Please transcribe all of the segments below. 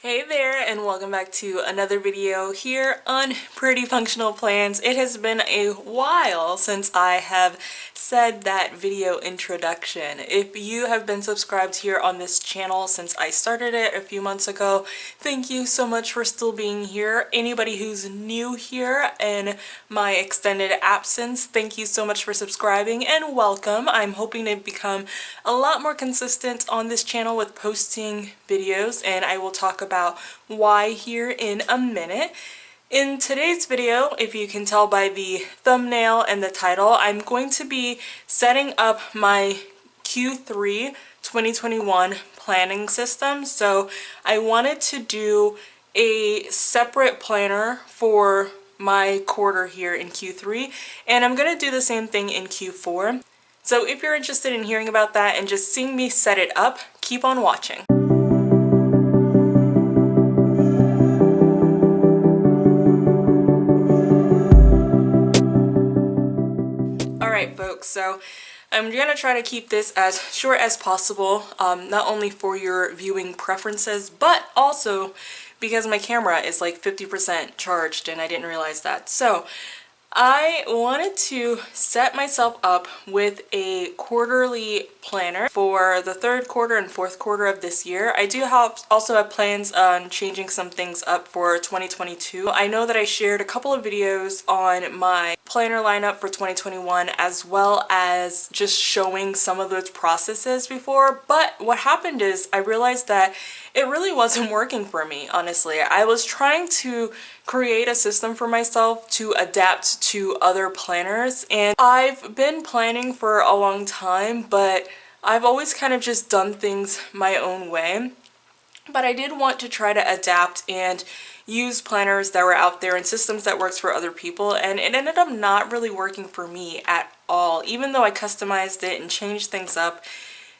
Hey there, and welcome back to another video here on Pretty Functional Plans. It has been a while since I have said that video introduction. If you have been subscribed here on this channel since I started it a few months ago, thank you so much for still being here. Anybody who's new here in my extended absence, thank you so much for subscribing and welcome. I'm hoping to become a lot more consistent on this channel with posting videos, and I will talk about why here in a minute. In today's video, if you can tell by the thumbnail and the title, I'm going to be setting up my Q3 2021 planning system. So I wanted to do a separate planner for my quarter here in Q3, and I'm going to do the same thing in Q4. So if you're interested in hearing about that and just seeing me set it up, keep on watching. Alright folks, so I'm going to try to keep this as short as possible, not only for your viewing preferences, but also because my camera is like 50% charged and I didn't realize that. So I wanted to set myself up with a quarterly planner for the third quarter and fourth quarter of this year. I do also have plans on changing some things up for 2022. I know that I shared a couple of videos on my planner lineup for 2021 as well as just showing some of those processes before, but what happened is I realized that it really wasn't working for me, honestly. I was trying to create a system for myself to adapt to other planners, and I've been planning for a long time, but I've always kind of just done things my own way. But I did want to try to adapt and use planners that were out there and systems that works for other people, and it ended up not really working for me at all. Even though I customized it and changed things up,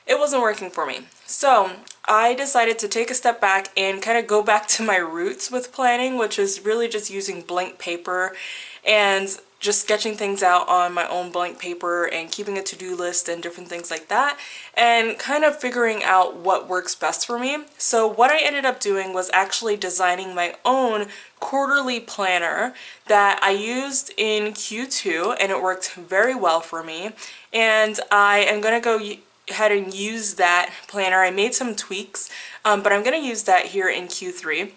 it wasn't working for me. So I decided to take a step back and kind of go back to my roots with planning, which is really just using blank paper and just sketching things out on my own blank paper and keeping a to-do list and different things like that, and kind of figuring out what works best for me. So what I ended up doing was actually designing my own quarterly planner that I used in Q2, and it worked very well for me. And I am going to go ahead and use that planner. I made some tweaks, but I'm going to use that here in Q3.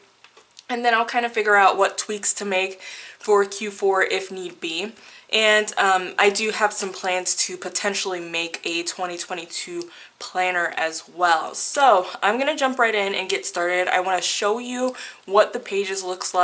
And then I'll kind of figure out what tweaks to make for Q4 if need be. And I do have some plans to potentially make a 2022 planner as well. So I'm going to jump right in and get started. I want to show you what the pages look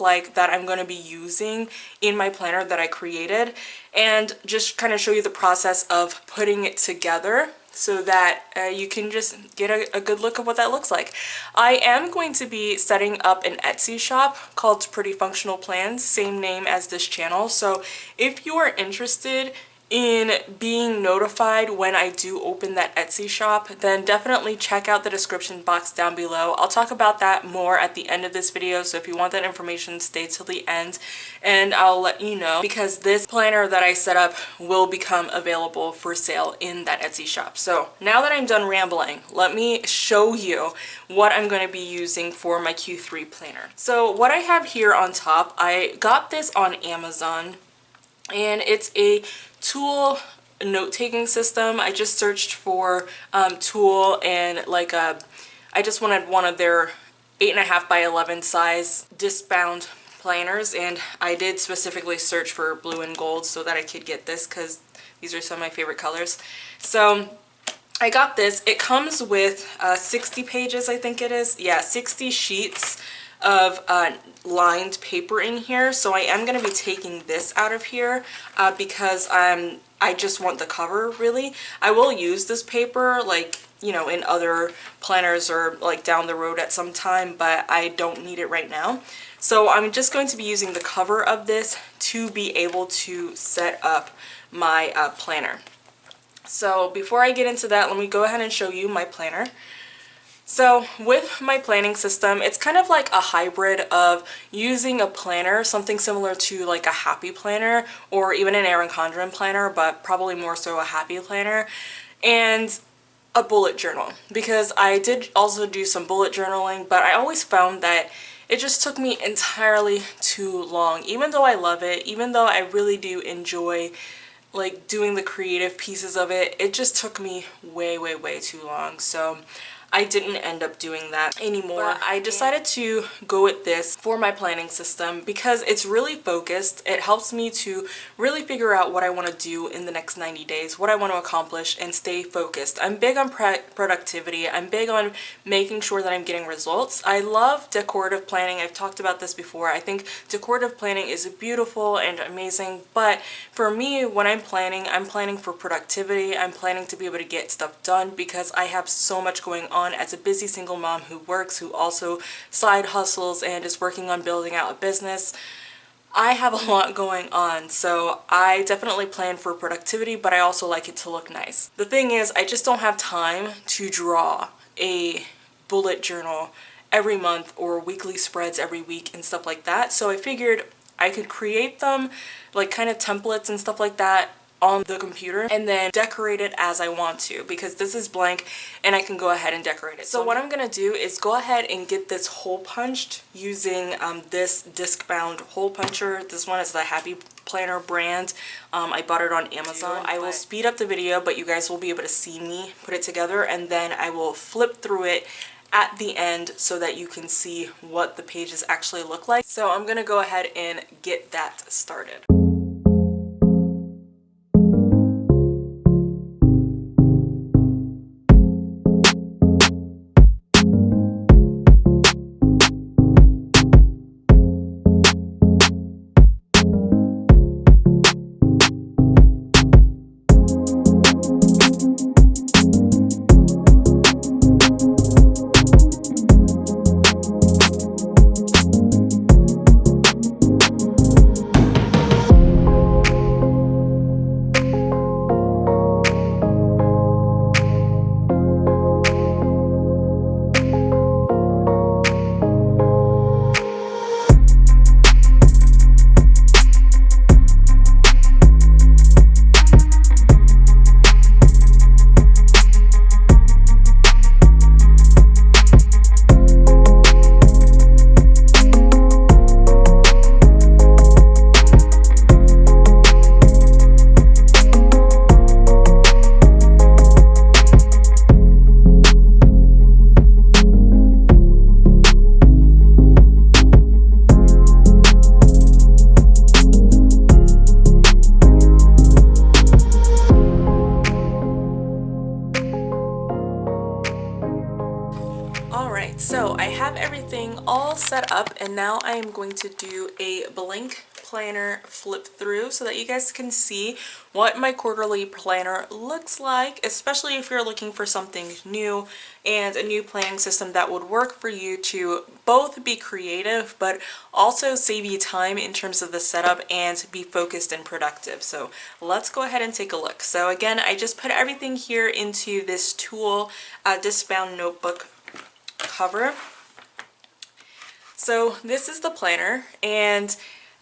like that I'm going to be using in my planner that I created, and just kind of show you the process of putting it together so that you can just get a good look at what that looks like. I am going to be setting up an Etsy shop called Pretty Functional Plans, same name as this channel. So if you are interested in being notified when I do open that Etsy shop, then definitely check out the description box down below. I'll talk about that more at the end of this video, so if you want that information, stay till the end and I'll let you know, because this planner that I set up will become available for sale in that Etsy shop. So now that I'm done rambling, let me show you what I'm going to be using for my Q3 planner. So what I have here on top, I got this on Amazon, and it's a tool note-taking system. I just searched for tool, and I just wanted one of their 8.5 by 11 size disc-bound planners, and I did specifically search for blue and gold so that I could get this because these are some of my favorite colors. So I got this. It comes with 60 pages, I think it is. Yeah, 60 sheets of lined paper in here. So I am going to be taking this out of here because I just want the cover, really. I will use this paper, like, you know, in other planners or like down the road at some time, but I don't need it right now. So I'm just going to be using the cover of this to be able to set up my planner. So before I get into that, let me go ahead and show you my planner. So with my planning system, it's kind of like a hybrid of using a planner, something similar to like a happy planner or even an Erin Condren planner, but probably more so a happy planner. And a bullet journal, because I did also do some bullet journaling, but I always found that it just took me entirely too long. Even though I love it, even though I really do enjoy like doing the creative pieces of it, it just took me way too long. So I didn't end up doing that anymore. But I decided to go with this for my planning system because it's really focused. It helps me to really figure out what I want to do in the next 90 days, what I want to accomplish, and stay focused. I'm big on productivity. I'm big on making sure that I'm getting results. I love decorative planning. I've talked about this before. I think decorative planning is beautiful and amazing, but for me, when I'm planning for productivity. I'm planning to be able to get stuff done because I have so much going on as a busy single mom who works, who also side hustles and is working on building out a business. I have a lot going on, so I definitely plan for productivity, but I also like it to look nice. The thing is, I just don't have time to draw a bullet journal every month or weekly spreads every week and stuff like that. So I figured I could create them, like kind of templates and stuff like that, on the computer and then decorate it as I want to, because this is blank and I can go ahead and decorate it. So what I'm gonna do is go ahead and get this hole punched using this disc bound hole puncher. This one is the Happy Planner brand. I bought it on Amazon. I will speed up the video, but you guys will be able to see me put it together, and then I will flip through it at the end so that you can see what the pages actually look like. So I'm gonna go ahead and get that started. Alright, so I have everything all set up, and now I am going to do a blank planner flip through so that you guys can see what my quarterly planner looks like, especially if you're looking for something new and a new planning system that would work for you to both be creative but also save you time in terms of the setup and be focused and productive. So let's go ahead and take a look. So again, I just put everything here into this tool, disc-bound notebook cover. So this is the planner, and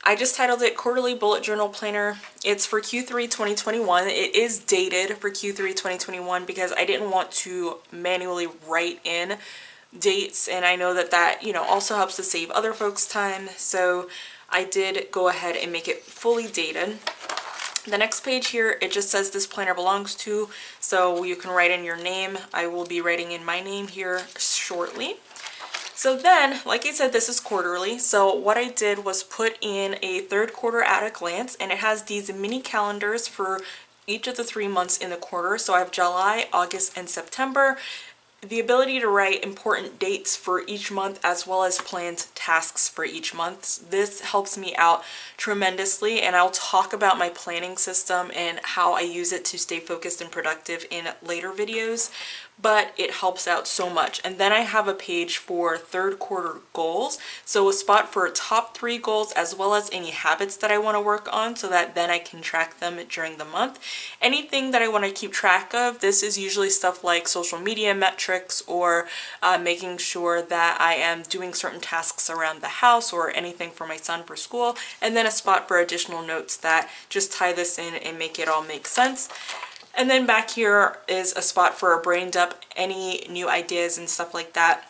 I just titled it Quarterly Bullet Journal Planner. It's for Q3 2021. It is dated for Q3 2021 because I didn't want to manually write in dates, and I know that that, you know, also helps to save other folks time. So I did go ahead and make it fully dated. The next page here, it just says this planner belongs to, so you can write in your name. I will be writing in my name here shortly. So then, like I said, this is quarterly. So what I did was put in a third quarter at a glance, and it has these mini calendars for each of the 3 months in the quarter. So I have July, August, and September. The ability to write important dates for each month as well as planned tasks for each month. This helps me out tremendously, and I'll talk about my planning system and how I use it to stay focused and productive in later videos, but it helps out so much. And then I have a page for third quarter goals, so a spot for top 3 goals as well as any habits that I want to work on, so that then I can track them during the month. Anything that I want to keep track of, this is usually stuff like social media metrics, or making sure that I am doing certain tasks around the house or anything for my son for school, and then a spot for additional notes that just tie this in and make it all make sense. And then back here is a spot for a brain dump. Any new ideas and stuff like that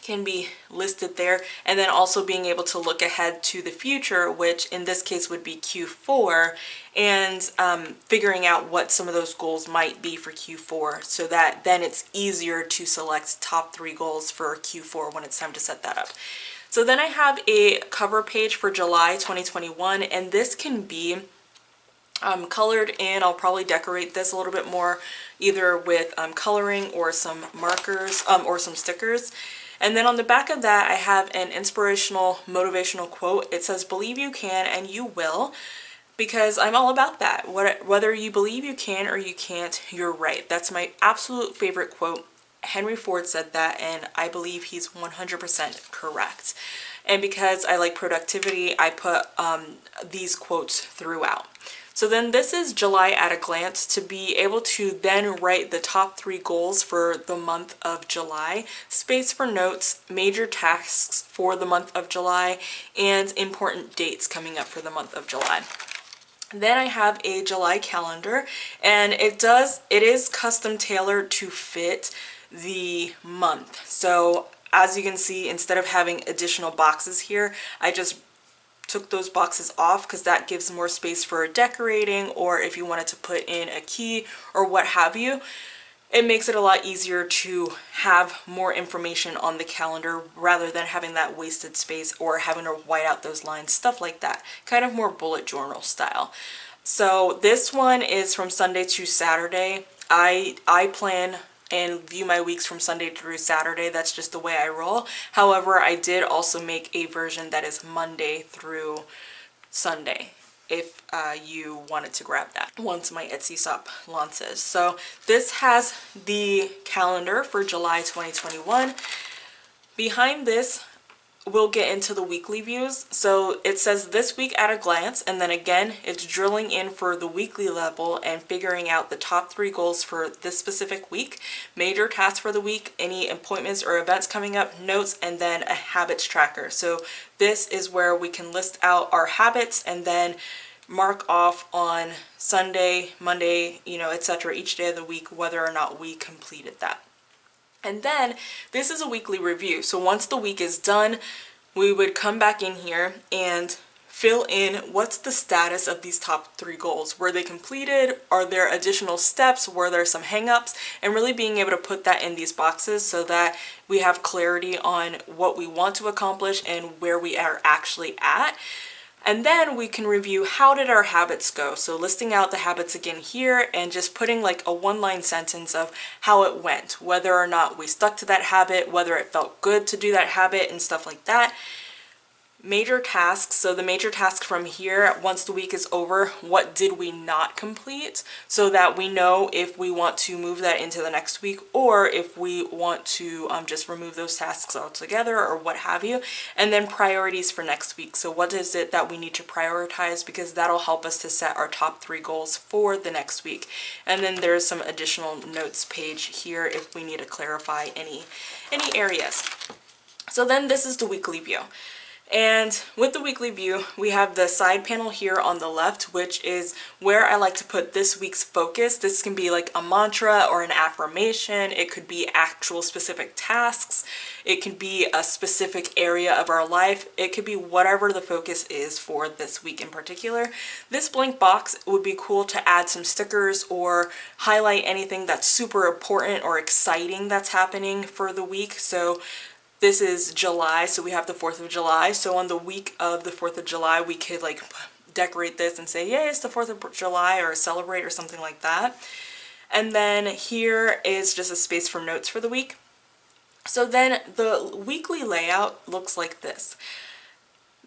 can be listed there, and then also being able to look ahead to the future, which in this case would be Q4, and figuring out what some of those goals might be for Q4, so that then it's easier to select top 3 goals for Q4 when it's time to set that up. So then I have a cover page for July 2021, and this can be colored in. I'll probably decorate this a little bit more, either with coloring or some markers or some stickers. And then on the back of that, I have an inspirational, motivational quote. It says, "Believe you can and you will," because I'm all about that. Whether you believe you can or you can't, you're right. That's my absolute favorite quote. Henry Ford said that, and I believe he's 100% correct. And because I like productivity, I put these quotes throughout. So then this is July at a glance, to be able to then write the top 3 goals for the month of July, space for notes, major tasks for the month of July, and important dates coming up for the month of July. Then I have a July calendar, and it is custom tailored to fit the month. So as you can see, instead of having additional boxes here, I just took those boxes off because that gives more space for decorating, or if you wanted to put in a key or what have you. It makes it a lot easier to have more information on the calendar rather than having that wasted space or having to white out those lines, stuff like that. Kind of more bullet journal style. So this one is from Sunday to Saturday. I plan and view my weeks from Sunday through Saturday. That's just the way I roll. However, I did also make a version that is Monday through Sunday, if you wanted to grab that once my Etsy shop launches. So this has the calendar for July 2021. Behind this, we'll get into the weekly views. So it says this week at a glance, and then again it's drilling in for the weekly level and figuring out the top 3 goals for this specific week, major tasks for the week, any appointments or events coming up, notes, and then a habits tracker. So this is where we can list out our habits and then mark off on Sunday, Monday, etc., each day of the week, whether or not we completed that. And then this is a weekly review. So once the week is done, we would come back in here and fill in what's the status of these top 3 goals. Were they completed? Are there additional steps? Were there some hangups? And really being able to put that in these boxes so that we have clarity on what we want to accomplish and where we are actually at. And then we can review, how did our habits go? So listing out the habits again here and just putting like a 1-line sentence of how it went, whether or not we stuck to that habit, whether it felt good to do that habit and stuff like that. Major tasks, so the major task from here, once the week is over, what did we not complete, so that we know if we want to move that into the next week or if we want to just remove those tasks altogether or what have you. And then priorities for next week, so what is it that we need to prioritize, because that'll help us to set our top 3 goals for the next week. And then there's some additional notes page here if we need to clarify any areas. So then this is the weekly view. And with the weekly view, we have the side panel here on the left, which is where I like to put this week's focus. This can be like a mantra or an affirmation. It could be actual specific tasks. It could be a specific area of our life. It could be whatever the focus is for this week in particular. This blank box would be cool to add some stickers or highlight anything that's super important or exciting that's happening for the week. So this is July, so we have the 4th of July. So on the week of the 4th of July, we could like decorate this and say, yay, it's the 4th of July, or celebrate or something like that. And then here is just a space for notes for the week. So then the weekly layout looks like this.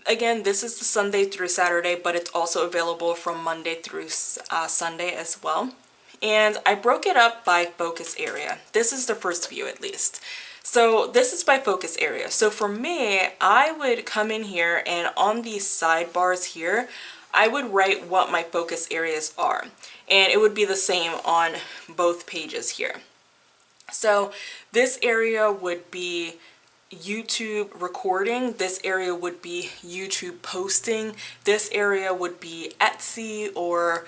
Again, this is the Sunday through Saturday, but it's also available from Monday through Sunday as well. And I broke it up by focus area. This is the first view at least. So this is by focus area. So for me, I would come in here and on these sidebars here, I would write what my focus areas are. And it would be the same on both pages here. So this area would be YouTube recording. This area would be YouTube posting. This area would be Etsy or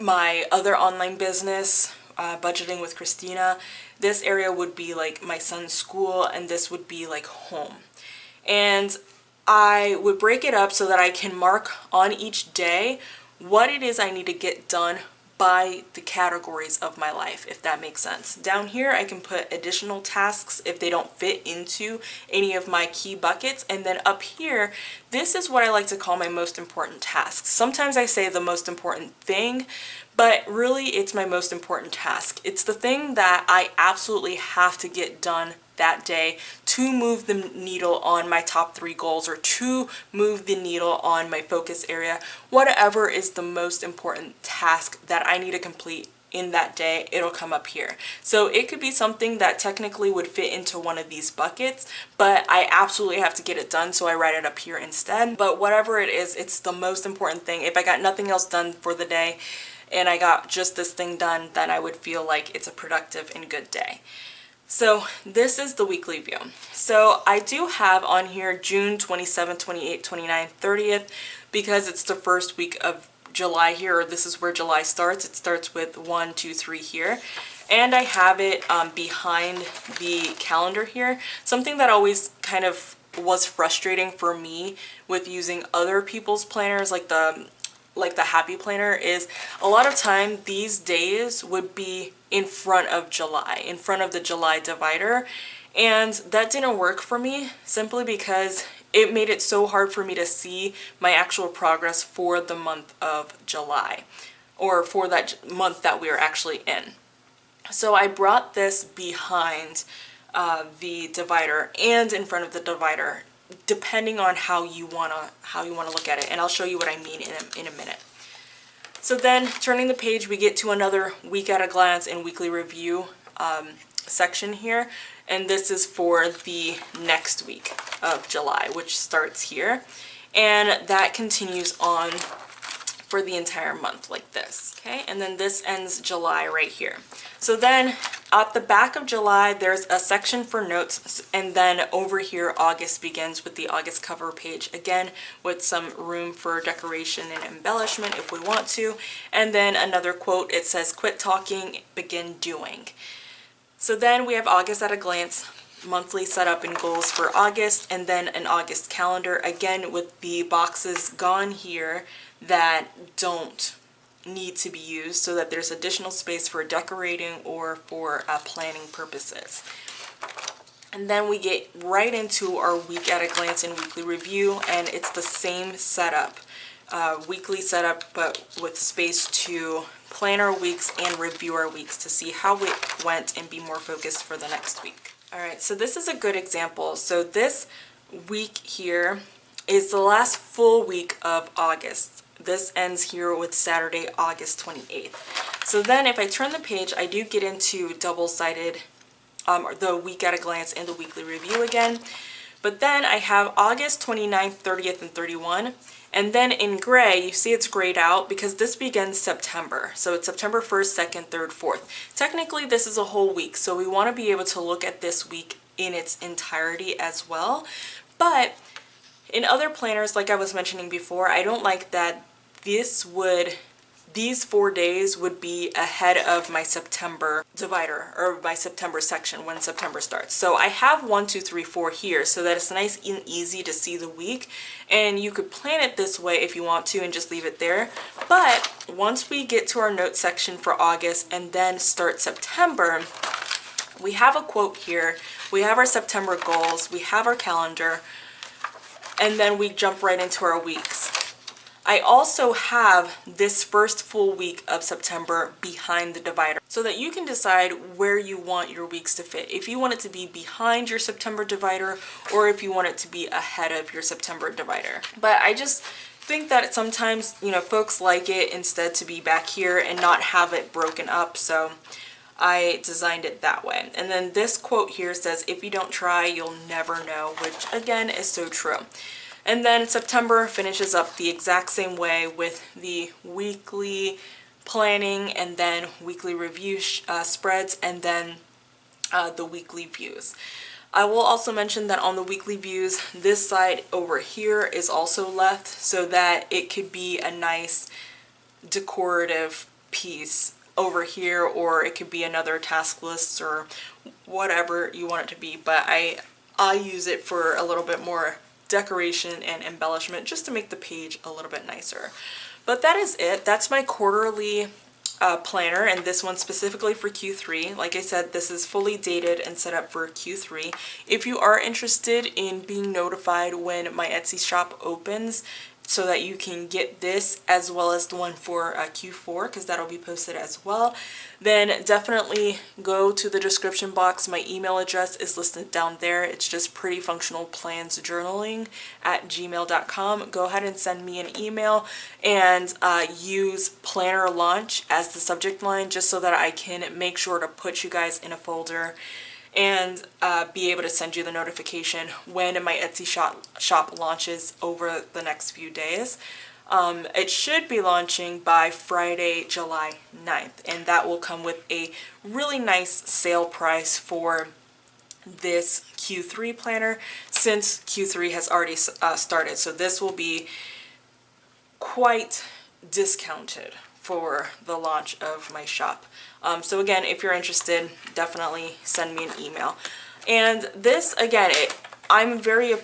my other online business, Budgeting with Cristina, this area would be like my son's school, and this would be like home. And I would break it up so that I can mark on each day what it is I need to get done by the categories of my life, if that makes sense. Down here, I can put additional tasks if they don't fit into any of my key buckets. And then up here, this is what I like to call my most important tasks. Sometimes I say the most important thing, but really it's my most important task. It's the thing that I absolutely have to get done that day to move the needle on my top 3 goals, or to move the needle on my focus area. Whatever is the most important task that I need to complete in that day, it'll come up here. So it could be something that technically would fit into one of these buckets, but I absolutely have to get it done, so I write it up here instead. But whatever it is, it's the most important thing. If I got nothing else done for the day and I got just this thing done, then I would feel like it's a productive and good day. So this is the weekly view. So I do have on here June 27th, 28th, 29th, 30th, because it's the first week of July here, or this is where July starts. It starts with 1, 2, 3 here. And I have it behind the calendar here. Something that always kind of was frustrating for me with using other people's planners, like the Happy Planner, is a lot of time these days would be in front of July, in front of the July divider, and that didn't work for me simply because it made it so hard for me to see my actual progress for the month of July, or for that month that we are actually in. So I brought this behind the divider and in front of the divider, depending on how you wanna look at it, and I'll show you what I mean in a minute. So then, turning the page, we get to another week at a glance and weekly review section here, and this is for the next week of July, which starts here, and that continues on for the entire month like this, okay? And then this ends July right here. So then at the back of July, there's a section for notes, and then over here August begins with the August cover page, again with some room for decoration and embellishment if we want to, and then another quote. It says, "Quit talking, begin doing." So then we have August at a glance, monthly setup and goals for August, and then an August calendar, again with the boxes gone here that don't need to be used, so that there's additional space for decorating or for planning purposes. And then we get right into our week at a glance and weekly review, and it's the same setup, weekly setup, but with space to plan our weeks and review our weeks to see how it went and be more focused for the next week. All right, so this is a good example. So this week here is the last full week of August. This ends here with Saturday, August 28th. So then if I turn the page, I do get into double-sided, the week at a glance and the weekly review again. But then I have August 29th, 30th, and 31. And then in gray, you see it's grayed out because this begins September. So it's September 1st, 2nd, 3rd, 4th. Technically, this is a whole week, so we want to be able to look at this week in its entirety as well. But in other planners, like I was mentioning before, I don't like that these 4 days would be ahead of my September divider, or my September section when September starts. So I have 1, 2, 3, 4 here, so that it's nice and easy to see the week, and you could plan it this way if you want to and just leave it there. But once we get to our notes section for August and then start September, we have a quote here, we have our September goals, we have our calendar, and then we jump right into our weeks. I also have this first full week of September behind the divider, so that you can decide where you want your weeks to fit. If you want it to be behind your September divider, or if you want it to be ahead of your September divider. But I just think that sometimes, you know, folks like it instead to be back here and not have it broken up, so I designed it that way. And then this quote here says, "If you don't try, you'll never know," which again is so true. And then September finishes up the exact same way with the weekly planning and then weekly review spreads, and then the weekly views. I will also mention that on the weekly views, this side over here is also left so that it could be a nice decorative piece over here, or it could be another task list or whatever you want it to be, but I use it for a little bit more decoration and embellishment just to make the page a little bit nicer. But that is it. That's my quarterly planner, and this one specifically for Q3. Like I said, this is fully dated and set up for Q3. If you are interested in being notified when my Etsy shop opens, so that you can get this as well as the one for Q4, because that'll be posted as well, then definitely go to the description box. My email address is listed down there. It's just prettyfunctionalplansjournaling@gmail.com. Go ahead and send me an email and use planner launch as the subject line, just so that I can make sure to put you guys in a folder and be able to send you the notification when my Etsy shop launches over the next few days. It should be launching by Friday, July 9th, and that will come with a really nice sale price for this Q3 planner, since Q3 has already started. So this will be quite discounted for the launch of my shop. So again, if you're interested, definitely send me an email. And this, again, I'm very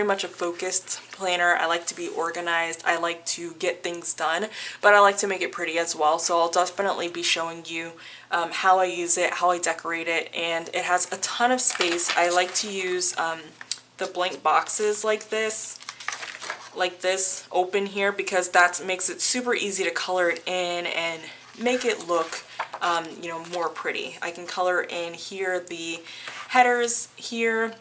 much a focused planner. I like to be organized. I like to get things done, but I like to make it pretty as well. So I'll definitely be showing you how I use it, how I decorate it, and it has a ton of space. I like to use the blank boxes like this open here, because that makes it super easy to color it in and make it look you know, more pretty. I can color in here the headers here.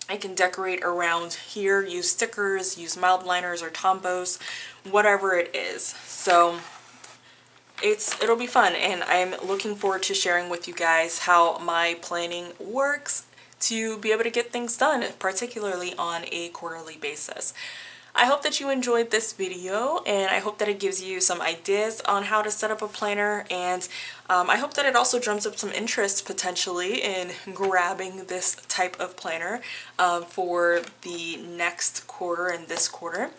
I can decorate around here, use stickers, use mild liners or Tombows, whatever it is. So it'll be fun, and I'm looking forward to sharing with you guys how my planning works to be able to get things done, particularly on a quarterly basis. I hope that you enjoyed this video, and I hope that it gives you some ideas on how to set up a planner, and I hope that it also drums up some interest potentially in grabbing this type of planner for the next quarter and this quarter.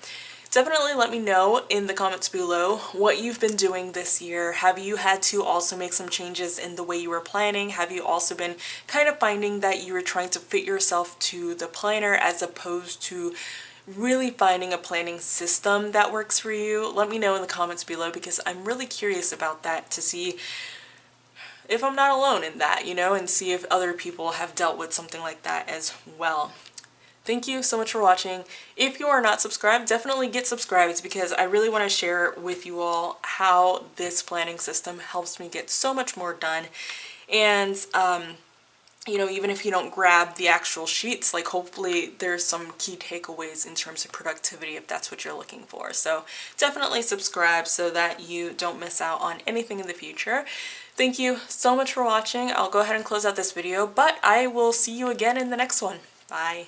Definitely let me know in the comments below what you've been doing this year. Have you had to also make some changes in the way you were planning? Have you also been kind of finding that you were trying to fit yourself to the planner as opposed to really finding a planning system that works for you? Let me know in the comments below, because I'm really curious about that, to see if I'm not alone in that, you know, and see if other people have dealt with something like that as well. Thank you so much for watching. If you are not subscribed, definitely get subscribed, because I really want to share with you all how this planning system helps me get so much more done. And you know, even if you don't grab the actual sheets, like, hopefully there's some key takeaways in terms of productivity if that's what you're looking for. So definitely subscribe so that you don't miss out on anything in the future. Thank you so much for watching. I'll go ahead and close out this video, but I will see you again in the next one. Bye.